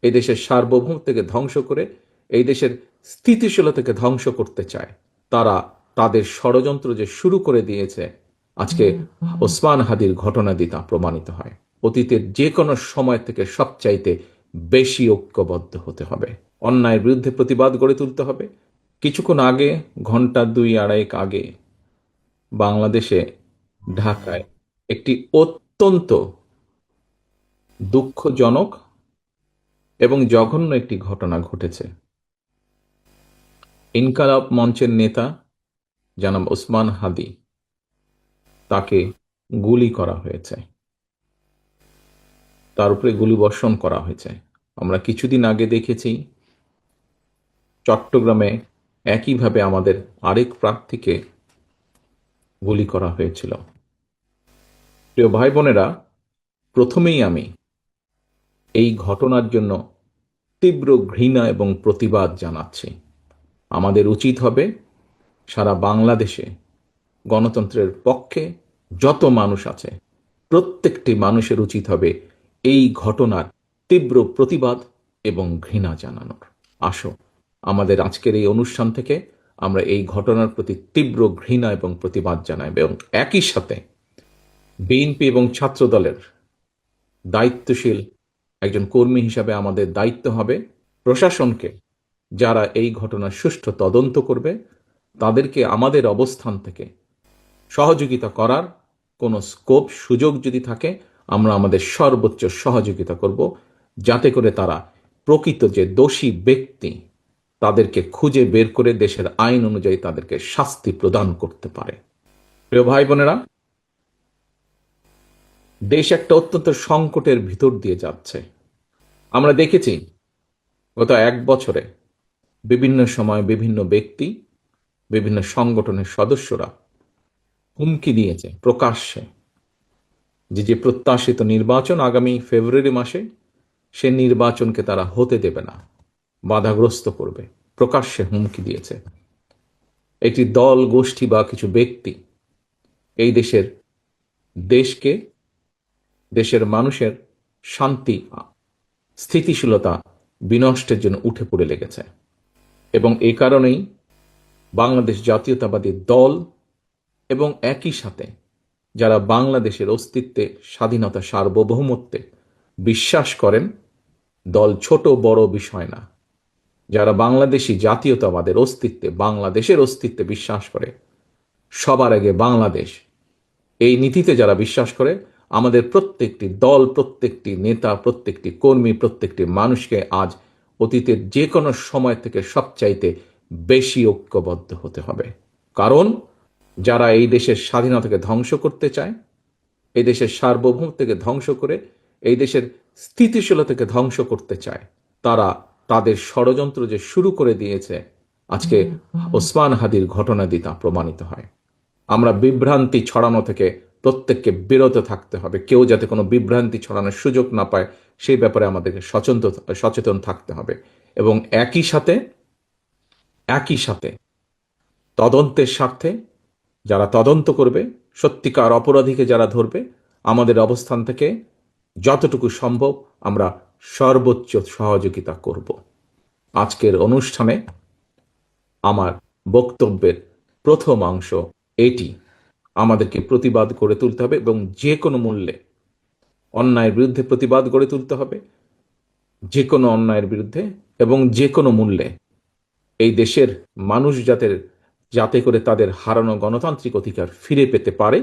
এই দেশের সার্বভৌমত্বকে ধ্বংস করে এই দেশের স্থিতিশীলতাকে ধ্বংস করতে চায়, তারা তাদের ষড়যন্ত্র যে শুরু করে দিয়েছে, আজকে ওসমান হাদির ঘটনা দিয়ে তা প্রমাণিত হয়। অতীতের যে কোনো সময় থেকে সবচাইতে বেশি ঐক্যবদ্ধ হতে হবে, অন্যায়ের বিরুদ্ধে প্রতিবাদ গড়ে তুলতে হবে। কিছুক্ষণ আগে, ঘন্টা দুই আড়াইক আগে, বাংলাদেশে ঢাকায় একটি অত্যন্ত দুঃখজনক এবং জঘন্য একটি ঘটনা ঘটেছে। ইনকালাব মঞ্চের নেতা জনাব ওসমান হাদি, তাকে গুলি করা হয়েছে, তার উপরে গুলিবর্ষণ করা হয়েছে। আমরা কিছুদিন আগে দেখেছি চট্টগ্রামে একইভাবে আমাদের আরেক প্রার্থীকে গুলি করা হয়েছিল। প্রিয় ভাই বোনেরা, প্রথমেই আমি এই ঘটনার জন্য তীব্র ঘৃণা এবং প্রতিবাদ জানাচ্ছি। আমাদের উচিত হবে সারা বাংলাদেশে গণতন্ত্রের পক্ষে যত মানুষ আছে প্রত্যেকটি মানুষের উচিত হবে এই ঘটনার তীব্র প্রতিবাদ এবং ঘৃণা জানানোর। আসো, আমাদের আজকের এই অনুষ্ঠান থেকে আমরা এই ঘটনার প্রতি তীব্র ঘৃণা এবং প্রতিবাদ জানাই, এবং একই সাথে বিএনপি এবং ছাত্র দলের দায়িত্বশীল একজন কর্মী হিসাবে আমাদের দায়িত্ব হবে প্রশাসনকে, যারা এই ঘটনার সুষ্ঠু তদন্ত করবে, তাদেরকে আমাদের অবস্থান থেকে সহযোগিতা করার কোনো স্কোপ সুযোগ যদি থাকে, আমরা আমাদের সর্বোচ্চ সহযোগিতা করব, যাতে করে তারা প্রকৃত যে দোষী ব্যক্তি তাদেরকে খুঁজে বের করে দেশের আইন অনুযায়ী তাদেরকে শাস্তি প্রদান করতে পারে। প্রিয় ভাই বোনেরা, দেশ একটা অত্যন্ত সংকটের ভিতর দিয়ে যাচ্ছে। আমরা দেখেছি গত এক বছরে বিভিন্ন সময় বিভিন্ন ব্যক্তি, বিভিন্ন সংগঠনের সদস্যরা হুমকি দিয়েছে প্রকাশ্যে যে প্রত্যাশিত নির্বাচন আগামী ফেব্রুয়ারি মাসে, সে নির্বাচনকে তারা হতে দেবে না, বাধাগ্রস্ত করবে, প্রকাশ্যে হুমকি দিয়েছে। একটি দল, গোষ্ঠী বা কিছু ব্যক্তি এই দেশকে, দেশের মানুষের শান্তি, স্থিতিশীলতা বিনষ্টের জন্য উঠে পড়ে লেগেছে। এবং এই কারণেই বাংলাদেশ জাতীয়তাবাদী দল এবং একই সাথে যারা বাংলাদেশের অস্তিত্বে, স্বাধীনতা, সার্বভৌমত্বে বিশ্বাস করেন, দল ছোট বড় বিষয় না, যারা বাংলাদেশি জাতীয়তাবাদের অস্তিত্বে, বাংলাদেশের অস্তিত্বে বিশ্বাস করে, সবার আগে বাংলাদেশ, এই নীতিতে যারা বিশ্বাস করে, আমাদের প্রত্যেকটি দল, প্রত্যেকটি নেতা, প্রত্যেকটি কর্মী, প্রত্যেকটি মানুষকে আজ অতীতের যে কোনো সময় থেকে সবচাইতে বেশি ঐক্যবদ্ধ হতে হবে। কারণ যারা এই দেশের স্বাধীনতাকে ধ্বংস করতে চায়, এই দেশের সার্বভৌমত্বকে ধ্বংস করে এই দেশের স্থিতিশীলতাকে ধ্বংস করতে চায়, তারা তাদের ষড়যন্ত্র যে শুরু করে দিয়েছে, আজকে ওসমান হাদির ঘটনা দিয়ে তা প্রমাণিত হয়। আমরা বিভ্রান্তি ছড়ানো থেকে প্রত্যেককে বিরত থাকতে হবে। কেউ যাতে কোনো বিভ্রান্তি ছড়ানোর সুযোগ না পায়, সেই ব্যাপারে আমাদেরকে সচেতন থাকতে হবে। এবং একই সাথে তদন্তের স্বার্থে যারা তদন্ত করবে, সত্যিকার অপরাধীকে যারা ধরবে, আমাদের অবস্থান থেকে যতটুকু সম্ভব আমরা সর্বোচ্চ সহযোগিতা করব। আজকের অনুষ্ঠানে আমার বক্তব্যের প্রথম অংশ এটি, আমাদেরকে প্রতিবাদ গড়ে তুলতে হবে এবং যে কোনো মূল্যে অন্যায়ের বিরুদ্ধে প্রতিবাদ গড়ে তুলতে হবে, যে কোনো অন্যায়ের বিরুদ্ধে, এবং যে কোনো মূল্যে এই দেশের মানুষ যাতে করে তাদের হারানো গণতান্ত্রিক অধিকার ফিরে পেতে পারে,